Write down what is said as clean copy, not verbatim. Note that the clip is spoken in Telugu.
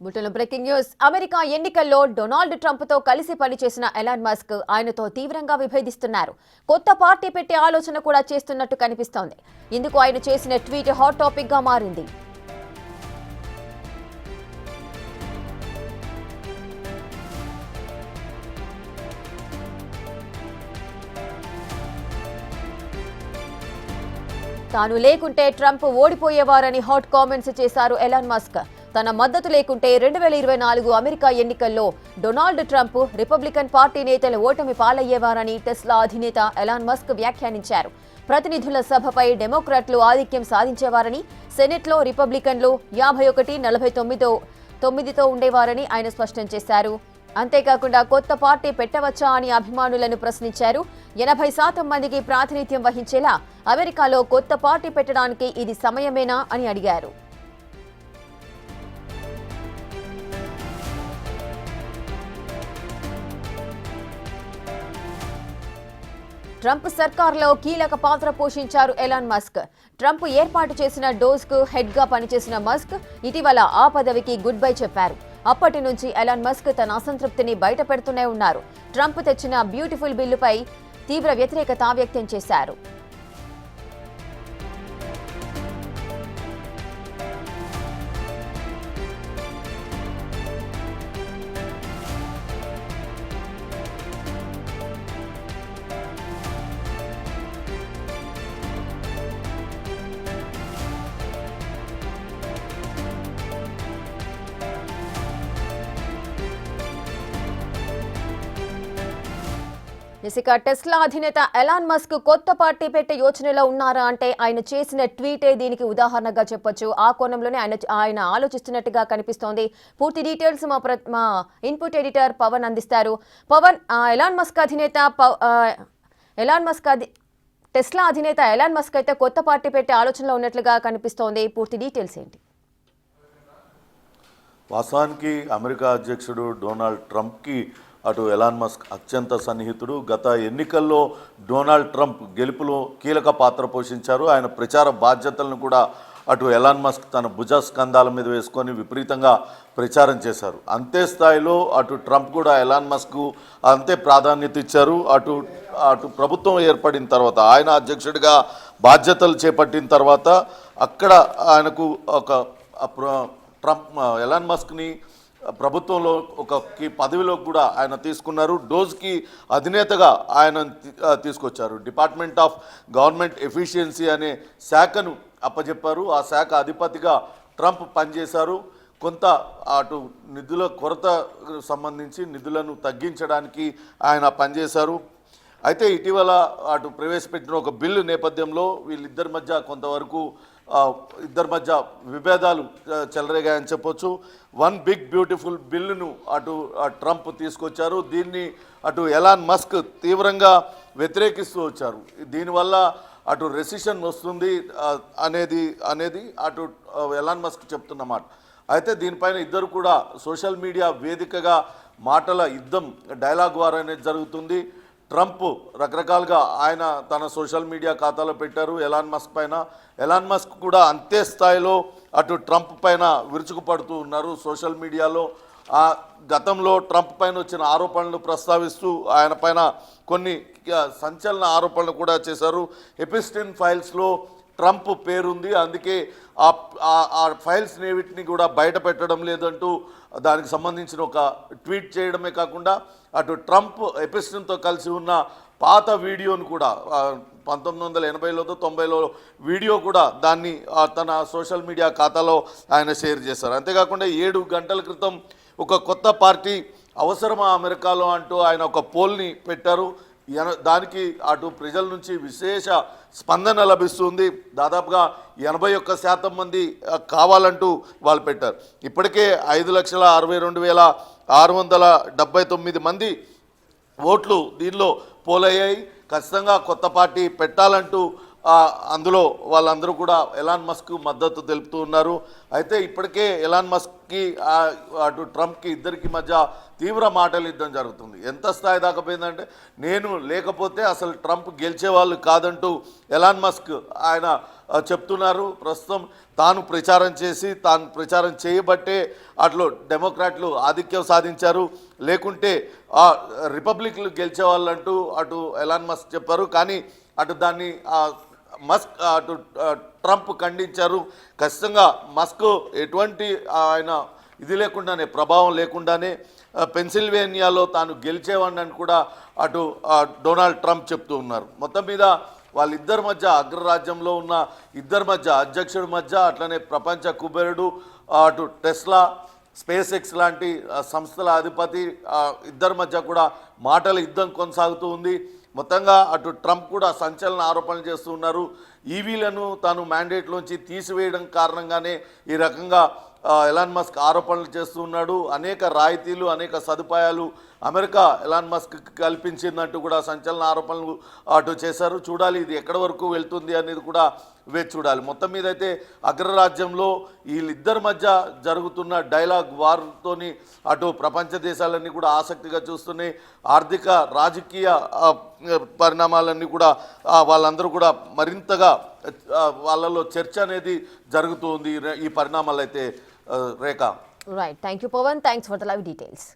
బులెటిన్లో బ్రేకింగ్ న్యూస్. అమెరికా ఎన్నికల్లో డొనాల్డ్ ట్రంప్తో కలిసి పనిచేసిన ఎలాన్ మస్క్ ఆయనతో తీవ్రంగా విభేదిస్తున్నారు. కొత్త పార్టీ పెట్టే ఆలోచన కూడా చేస్తున్నట్టు కనిపిస్తోంది. ఇందుకు ఆయన చేసిన ట్వీట్ హాట్ టాపిక్ గా మారింది. తాను లేకుంటే ట్రంప్ ఓడిపోయేవారని హాట్ కామెంట్స్ చేశారు ఎలాన్ మస్క్. తన మద్దతు లేకుంటే 2024 అమెరికా ఎన్నికల్లో డొనాల్డ్ ట్రంప్ రిపబ్లికన్ పార్టీ నేతల ఓటమి పాలయ్యేవారని టెస్లా అధినేత ఎలాన్ మస్క్ వ్యాఖ్యానించారు. ప్రతినిధుల సభపై డెమోక్రాట్లు ఆధిక్యం సాధించేవారని, సెనెట్లో రిపబ్లికన్లు 51-49తో ఉండేవారని ఆయన స్పష్టం చేశారు. అంతేకాకుండా కొత్త పార్టీ పెట్టవచ్చా అని అభిమానులను ప్రశ్నించారు. 80% మందికి ప్రాతినిధ్యం వహించేలా అమెరికాలో కొత్త పార్టీ పెట్టడానికి ఇది సమయమేనా అని అడిగారు. ట్రంప్ సర్కార్లో కీలక పాత్ర పోషించారు ఎలాన్ మస్క్. ట్రంప్ ఏర్పాటు చేసిన డోజ్కు హెడ్గా పనిచేసిన మస్క్ ఇటీవల ఆ పదవికి గుడ్ బై చెప్పారు. అప్పటి నుంచి ఎలాన్ మస్క్ తన అసంతృప్తిని బయట పెడుతూనే ఉన్నారు. ట్రంప్ తెచ్చిన బ్యూటిఫుల్ బిల్లుపై తీవ్ర వ్యతిరేకత వ్యక్తం చేశారు. ఇక టెస్లా అధినేత ఎలాన్ మస్క్ కొత్త పార్టీ పెట్టే యోచనలో ఉన్నారా అంటే ఆయన చేసిన ట్వీటే దీనికి ఉదాహరణగా చెప్పొచ్చు. ఆ కోణంలోనే ఆయన ఆలోచిస్తున్నట్టుగా కనిపిస్తోంది. పూర్తి డీటెయిల్స్ మా ఇన్పుట్ ఎడిటర్ పవన్ అందిస్తారు. పవన్, టెస్లా అధినేత ఎలాన్ మస్క్ అయితే కొత్త పార్టీ పెట్టే ఆలోచనలో ఉన్నట్లుగా కనిపిస్తోంది. పూర్తి డీటెయిల్స్ ఏంటి? వాస్తవానికి అమెరికా అధ్యక్షుడు డొనాల్డ్ ట్రంప్కి అటు ఎలాన్ మస్క్ అత్యంత సన్నిహితుడు. గత ఎన్నికల్లో డొనాల్డ్ ట్రంప్ గెలుపులో కీలక పాత్ర పోషించారు. ఆయన ప్రచార బాధ్యతలను కూడా అటు ఎలాన్ మస్క్ తన భుజస్కంధాల మీద వేసుకొని విపరీతంగా ప్రచారం చేశారు. అంతే స్థాయిలో అటు ట్రంప్ కూడా ఎలాన్ మస్క్ అంతే ప్రాధాన్యత ఇచ్చారు. అటు ప్రభుత్వం ఏర్పడిన తర్వాత, ఆయన అధ్యక్షుడిగా బాధ్యతలు చేపట్టిన తర్వాత అక్కడ ఆయనకు ఒక ఎలాన్ మస్క్ని ప్రభుత్వంలో ఒక పదవిలో కూడా ఆయన తీసుకున్నారు. డోజ్కి అధినేతగా ఆయన తీసుకొచ్చారు. డిపార్ట్మెంట్ ఆఫ్ గవర్నమెంట్ ఎఫిషియన్సీ అనే శాఖను అప్పచెప్పారు. ఆ శాఖ అధిపతిగా ట్రంప్ పనిచేశారు. కొంత అటు నిధుల కొరతకు సంబంధించి నిధులను తగ్గించడానికి ఆయన పనిచేశారు. అయితే ఇటీవల అటు ప్రవేశపెట్టిన ఒక బిల్లు నేపథ్యంలో వీళ్ళిద్దరి మధ్య విభేదాలు చెలరేగాయని చెప్పొచ్చు. వన్ బిగ్ బ్యూటిఫుల్ బిల్లును అటు ట్రంప్ తీసుకొచ్చారు. దీన్ని అటు ఎలాన్ మస్క్ తీవ్రంగా వ్యతిరేకిస్తూ వచ్చారు. దీనివల్ల అటు రెసిషన్ వస్తుంది అనేది అటు ఎలాన్ మస్క్ చెప్తున్నమాట. అయితే దీనిపైన ఇద్దరు కూడా సోషల్ మీడియా వేదికగా మాటల యుద్ధం, డైలాగ్ వార్ అనేది జరుగుతుంది. ట్రంప్ రకరకాలుగా ఆయన తన సోషల్ మీడియా ఖాతాలో పెట్టారు ఎలాన్ మస్క్ పైన. ఎలాన్ మస్క్ కూడా అంతే స్థాయిలో అటు ట్రంప్ పైన విరుచుకుపడుతూ ఉన్నారు సోషల్ మీడియాలో. గతంలో ట్రంప్ పైన వచ్చిన ఆరోపణలు ప్రస్తావిస్తూ ఆయన పైన కొన్ని సంచలన ఆరోపణలు కూడా చేశారు. ఎపిస్టిన్ ఫైల్స్లో ట్రంప్ పేరుంది, అందుకే ఆ ఫైల్స్ ఏవిటిని కూడా బయట పెట్టడం లేదంటూ దానికి సంబంధించిన ఒక ట్వీట్ చేయడమే కాకుండా అటు ట్రంప్ ఎపిస్టిన్తో కలిసి ఉన్న పాత వీడియోను కూడా 1980లో 90లో వీడియో కూడా దాన్ని తన సోషల్ మీడియా ఖాతాలో ఆయన షేర్ చేశారు. అంతేకాకుండా 7 గంటల క్రితం ఒక కొత్త పార్టీ అవసరమా అమెరికాలో అంటూ ఆయన ఒక పోల్ని పెట్టారు. దానికి అటు ప్రజల నుంచి విశేష స్పందన లభిస్తుంది. దాదాపుగా 81% మంది కావాలంటూ వాళ్ళు పెట్టారు. ఇప్పటికే 5,62,679 మంది ఓట్లు దీనిలో పోలయ్యాయి. ఖచ్చితంగా కొత్త పార్టీ పెట్టాలంటూ అందులో వాళ్ళందరూ కూడా ఎలాన్ మస్క్ మద్దతు తెలుపుతూ ఉన్నారు. అయితే ఇప్పటికే ఎలాన్ మస్క్కి అటు ట్రంప్కి ఇద్దరికి మధ్య తీవ్ర మాటల యుద్ధం జరుగుతుంది. ఎంత స్థాయి దాకా పోయిందంటే నేను లేకపోతే అసలు ట్రంప్ గెలిచేవాళ్ళు కాదంటూ ఎలాన్ మస్క్ ఆయన చెప్తున్నారు. ప్రస్తుతం తాను ప్రచారం చేయబట్టే అట్లు డెమోక్రాట్లు ఆధిక్యం సాధించారు, లేకుంటే రిపబ్లిక్లు గెలిచేవాళ్ళంటూ అటు ఎలాన్ మస్క్ చెప్పారు. కానీ అటు దాన్ని అటు ట్రంప్ ఖండించారు. ఖచ్చితంగా మస్క్ ఎటువంటి ఆయన ఇది లేకుండానే, ప్రభావం లేకుండానే పెన్సిల్వేనియాలో తాను గెలిచేవాడిని కూడా అటు డొనాల్డ్ ట్రంప్ చెప్తూ ఉన్నారు. మొత్తం మీద వాళ్ళిద్దరి మధ్య, అగ్రరాజ్యంలో ఉన్న ఇద్దరి మధ్య, అధ్యక్షుడి మధ్య, అట్లనే ప్రపంచ కుబేరుడు అటు టెస్లా, స్పేస్ ఎక్స్ లాంటి సంస్థల అధిపతి ఇద్దరి మధ్య కూడా మాటల యుద్ధం కొనసాగుతూ ఉంది. మొత్తంగా అటు ట్రంప్ కూడా సంచలన ఆరోపణలు చేస్తూ ఉన్నారు. ఈవీలను తాను మ్యాండేట్లోంచి తీసివేయడం కారణంగానే ఈ రకంగా ఎలాన్ మస్క్ ఆరోపణలు చేస్తూ ఉన్నాడు. అనేక రాయితీలు, అనేక సదుపాయాలు అమెరికా ఎలాన్ మస్క్ కల్పించిందంటూ కూడా సంచలన ఆరోపణలు అటు చేశారు. చూడాలి ఇది ఎక్కడి వరకు వెళ్తుంది అనేది కూడా వేచి చూడాలి. మొత్తం మీద అయితే అగ్రరాజ్యంలో వీళ్ళిద్దరి మధ్య జరుగుతున్న డైలాగ్ వార్తోని అటు ప్రపంచ దేశాలన్నీ కూడా ఆసక్తిగా చూస్తున్నాయి. ఆర్థిక, రాజకీయ పరిణామాలన్నీ కూడా వాళ్ళందరూ కూడా మరింతగా వాళ్ళలో చర్చ అనేది జరుగుతుంది ఈ పరిణామాలు అయితే. Rekha. Right, thank you Pavan, thanks for the live details.